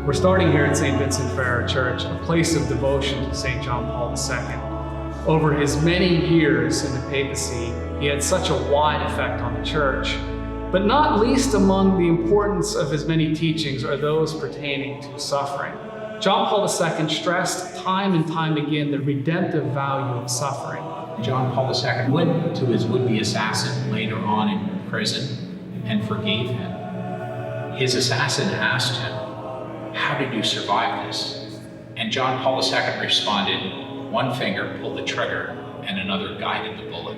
We're starting here at St. Vincent Ferrer Church, a place of devotion to St. John Paul II. Over his many years in the papacy, he had such a wide effect on the church. But not least among the importance of his many teachings are those pertaining to suffering. John Paul II stressed time and time again the redemptive value of suffering. John Paul II went to his would-be assassin later on in prison and forgave him. His assassin asked him, "How did you survive this?" And John Paul II responded, "One finger pulled the trigger and another guided the bullet."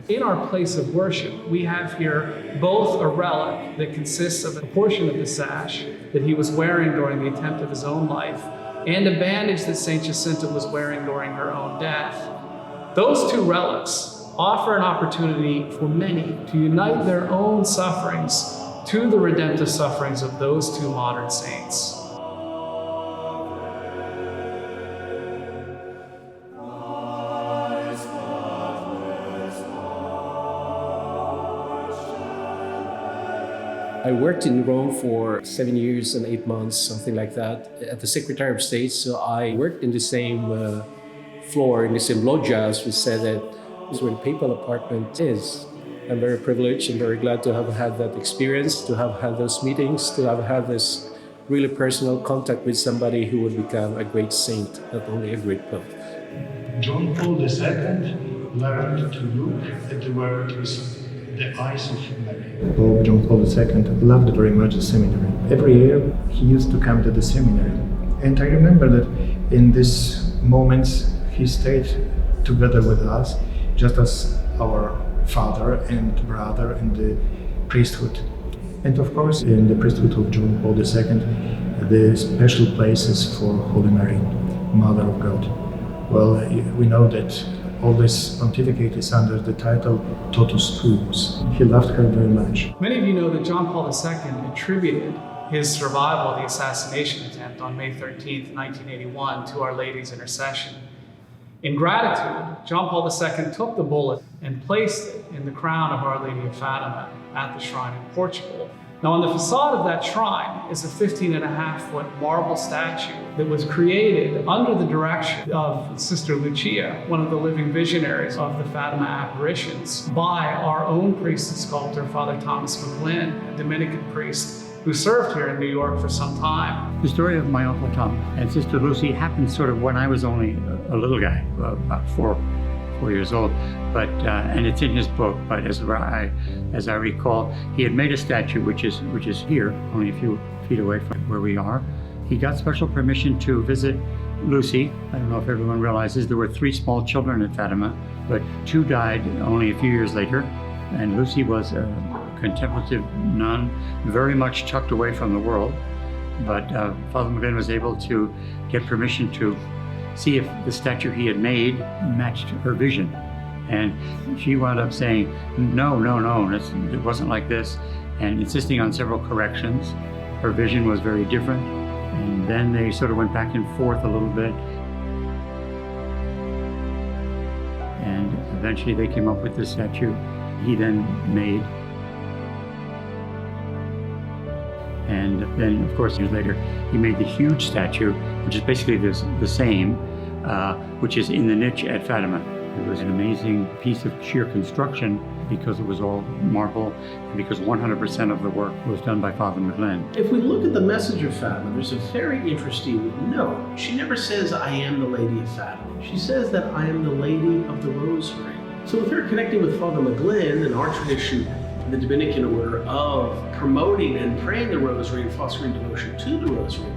In our place of worship, we have here both a relic that consists of a portion of the sash that he was wearing during the attempt of his own life, and a bandage that St. Jacinta was wearing during her own death. Those two relics offer an opportunity for many to unite their own sufferings to the redemptive sufferings of those two modern saints. I worked in Rome for 7 years and 8 months, something like that, at the Secretary of State. So I worked in the same floor, in the same loggia, as we said, that is where the papal apartment is. I'm very privileged and very glad to have had that experience, to have had those meetings, to have had this really personal contact with somebody who would become a great saint, not only a great pope. John Paul II learned to look at the world with the eyes of Mary. Pope John Paul II loved very much the seminary. Every year he used to come to the seminary. And I remember that in these moments he stayed together with us, just as our father and brother in the priesthood. And of course, in the priesthood of John Paul II, the special places for Holy Mary, Mother of God. Well, we know that all this pontificate is under the title Totus, Tuus. He loved her very much. Many of you know that John Paul II attributed his survival of the assassination attempt on May 13th, 1981 to Our Lady's intercession. In gratitude, John Paul II took the bullet and placed it in the crown of Our Lady of Fatima at the shrine in Portugal. Now, on the facade of that shrine is a 15.5-foot marble statue that was created under the direction of Sister Lucia, one of the living visionaries of the Fatima apparitions, by our own priest and sculptor, Father Thomas McGlynn, a Dominican priest who served here in New York for some time. The story of my Uncle Tom and Sister Lucy happened sort of when I was only a little guy, about four years old, but and it's in his book. But as I recall, he had made a statue which is here, only a few feet away from where we are. He got special permission to visit Lucy. I don't know if everyone realizes there were 3 small children at Fatima, but 2 died only a few years later, and Lucy was a contemplative nun, very much tucked away from the world. But Father McGlynn was able to get permission to see if the statue he had made matched her vision. And she wound up saying, no, it wasn't like this, and insisting on several corrections. Her vision was very different. And then they sort of went back and forth a little bit. And eventually they came up with this statue he then made. And then, of course, years later, he made the huge statue, which is basically the same, which is in the niche at Fatima. It was an amazing piece of sheer construction because it was all marble and because 100% of the work was done by Father McGlynn. If we look at the message of Fatima, there's a very interesting note. She never says, "I am the Lady of Fatima." She says that I am the Lady of the Rosary. So with her connecting with Father McGlynn and our tradition, the Dominican order, of promoting and praying the Rosary and fostering devotion to the Rosary,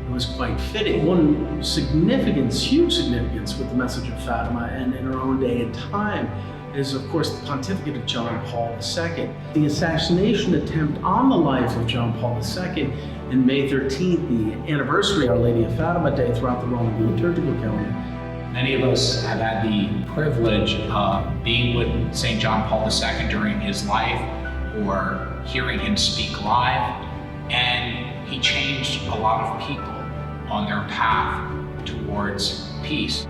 it was quite fitting. One significance, huge significance with the message of Fatima and in our own day and time is, of course, the pontificate of John Paul II. The assassination attempt on the life of John Paul II in May 13th, the anniversary of Our Lady of Fatima Day throughout the Roman liturgical calendar. Many of us have had the privilege of being with St. John Paul II during his life or hearing him speak live, and he changed a lot of people on their path towards peace.